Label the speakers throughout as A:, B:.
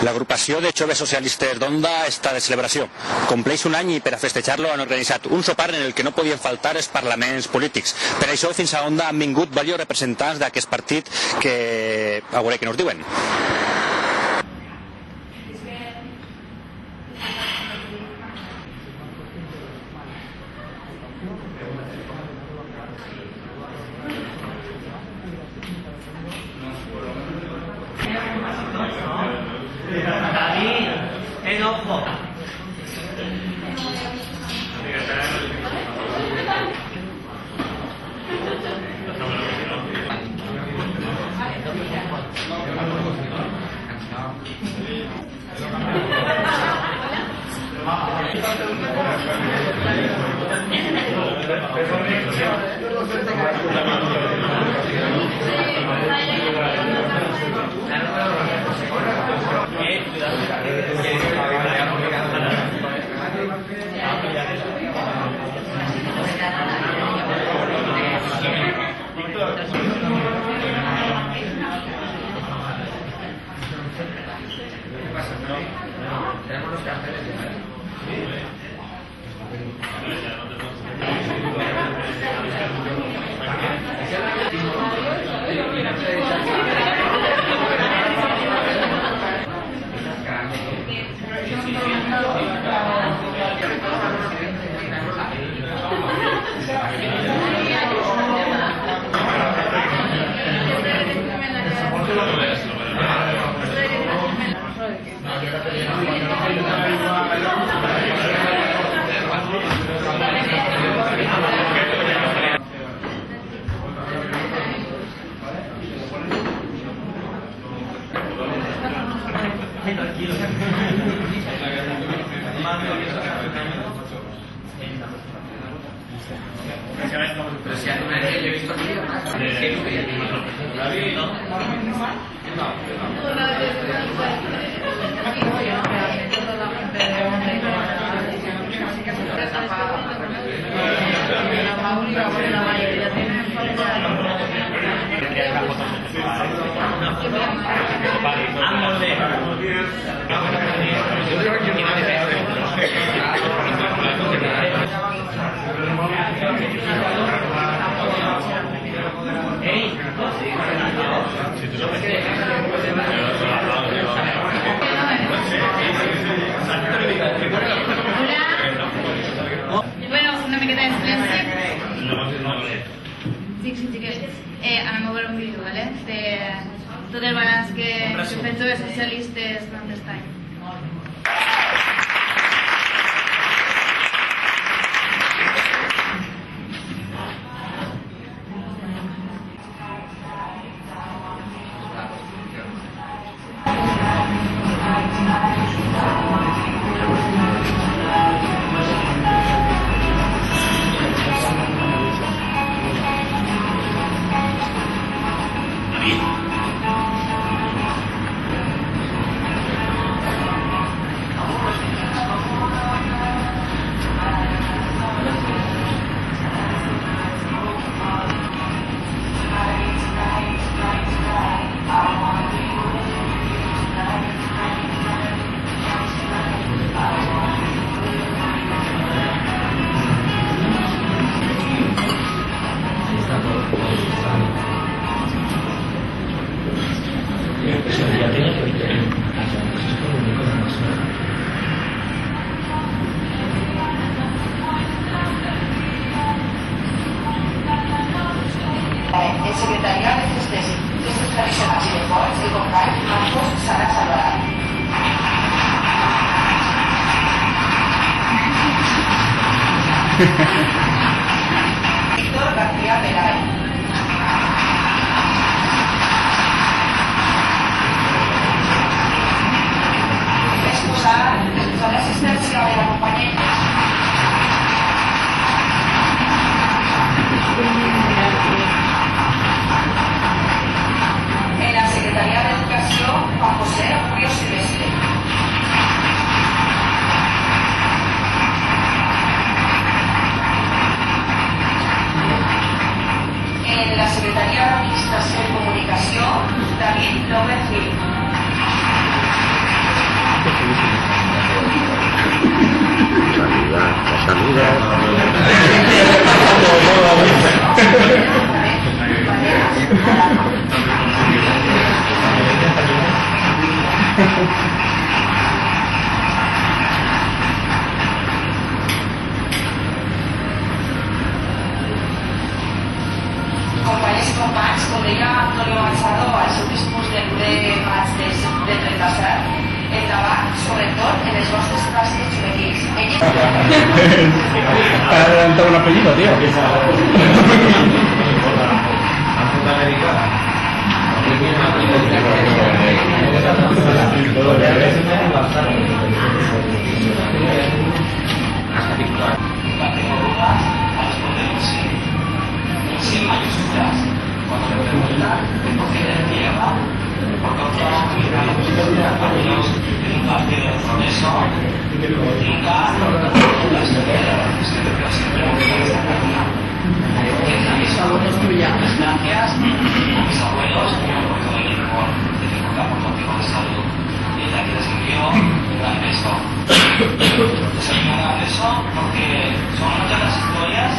A: L'agrupació de joves socialistes d'Onda està de celebració. Compleix un any i per a festejar-lo han organitzat un sopar en el que no podien faltar els parlaments polítics. Per això fins a Onda han vingut diversos representants d'aquest partit que a veure què nos diuen.
B: Anem a veure un vídeo, ¿vale? De tot el balanç que fem tots els socialistes durant aquest any.
C: El secretariat de festes tradicionals i de forts, el company Marcos Sara Salvarà. Víctor García Pelay. Excusar l'assistència de la companyia. En la Secretaría de Educación, Juan José Julio Silvestre. En la Secretaría de Administración y Comunicación, David López Gil. Companyes i companys, com deia Antonio Machado al seu discurs del 1 de maig del 37, el tabac, sobretot, en les vostres classes juvenils.
D: Para adelantar un apellido, tío.
E: Sin mayúsculas, cuando le preguntan el porqué de la tierra, por contra aquellos en un partido de progreso, nunca las ideas siempre gracias a mis abuelos por el licor, por motivos de salud, y la que les envió un gran beso. Les envío un gran beso porque son muchas las historias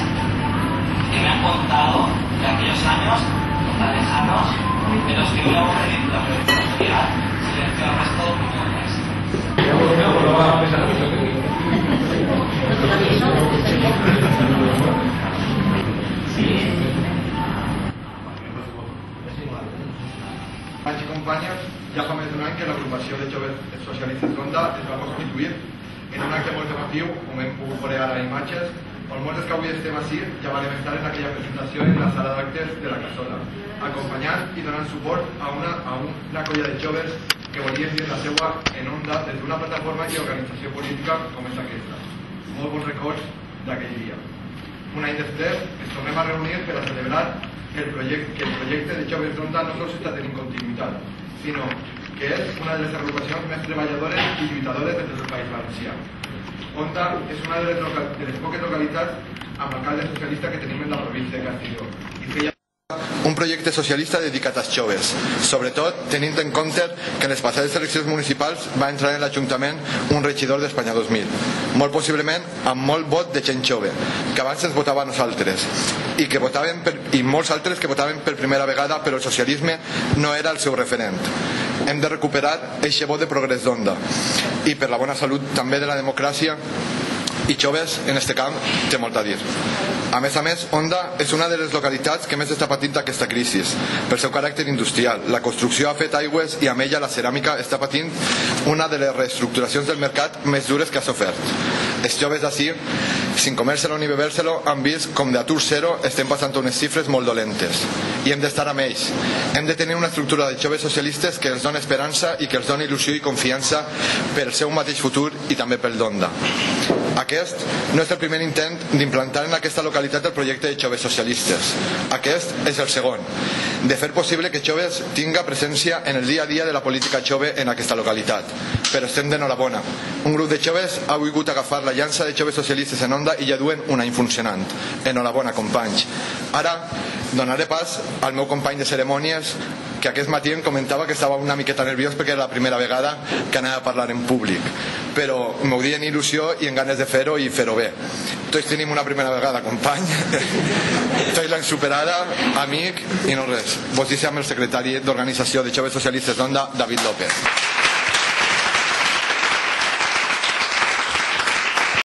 E: que me han contado de aquellos años tan lejanos en los que hubo la predictoria silencio al resto de opiniones.
F: Companys i companyes, ja fa més d'un any que l'agrupació de joves socialistes d'Onda es va constituir en un acte molt emotiu, com hem pogut veure ara imatges, on molts que avui estem així ja vam estar en aquella presentació en la sala d'actes de la Cassola, acompanyant i donant suport a una colla de joves que volien dir la seva en Onda des d'una plataforma i organització política com és aquesta. Molt bons records d'aquell dia. Un any després ens tornem a reunir per a celebrar que el projecte de Joves d'Onda no sols està tenint continuïtat, sinó que és una de les agrupacions més treballadores i lluitadores de tot el País Valencià. Onda és una de les poques localitats amb alcalde socialista que tenim en la província de Castelló i feia un projecte socialista dedicat als joves, sobretot tenint en compte que en les passades eleccions municipals va entrar en l'Ajuntament un regidor d'Espanya 2000, molt possiblement amb molt vot de gent jove, que abans ens votava a nosaltres, i molts altres que votaven per primera vegada, però el socialisme no era el seu referent. Hem de recuperar eixe vot de progrés d'Onda, i per la bona salut també de la democràcia, i joves en este camp té molt a dir. A més, Onda és una de les localitats que més està patint aquesta crisi pel seu caràcter industrial. La construcció ha fet aigües i amb ella la ceràmica està patint una de les reestructuracions del mercat més dures que ha sofert. Els joves d'ací, sin comer-se-lo ni beber-se-lo, han vist com d'atur zero estem passant unes xifres molt dolentes. I hem d'estar amb ells. Hem de tenir una estructura de joves socialistes que els doni esperança i que els doni il·lusió i confiança pel seu mateix futur i també pel d'Onda. Aquest no és el primer intent d'implantar en aquesta localitat el projecte de joves socialistes. Aquest és el segon, de fer possible que joves tinga presència en el dia a dia de la política jove en aquesta localitat. Però estem d'enhorabona. Un grup de joves ha volgut agafar la llança de joves socialistes en Onda i ja duen un any funcionant. Enhorabona, companys. Ara donaré pas al meu company de cerimònies, que aquest matí em comentava que estava una miqueta nerviós perquè era la primera vegada que anava a parlar en públic, però m'ho deia en il·lusió i en ganes de fer-ho i fer-ho bé. Tots tenim una primera vegada, company. Tots l'hem superada, amic, i no res. Vos deixem el secretari d'Organització de Joves Socialistes d'Onda, David López.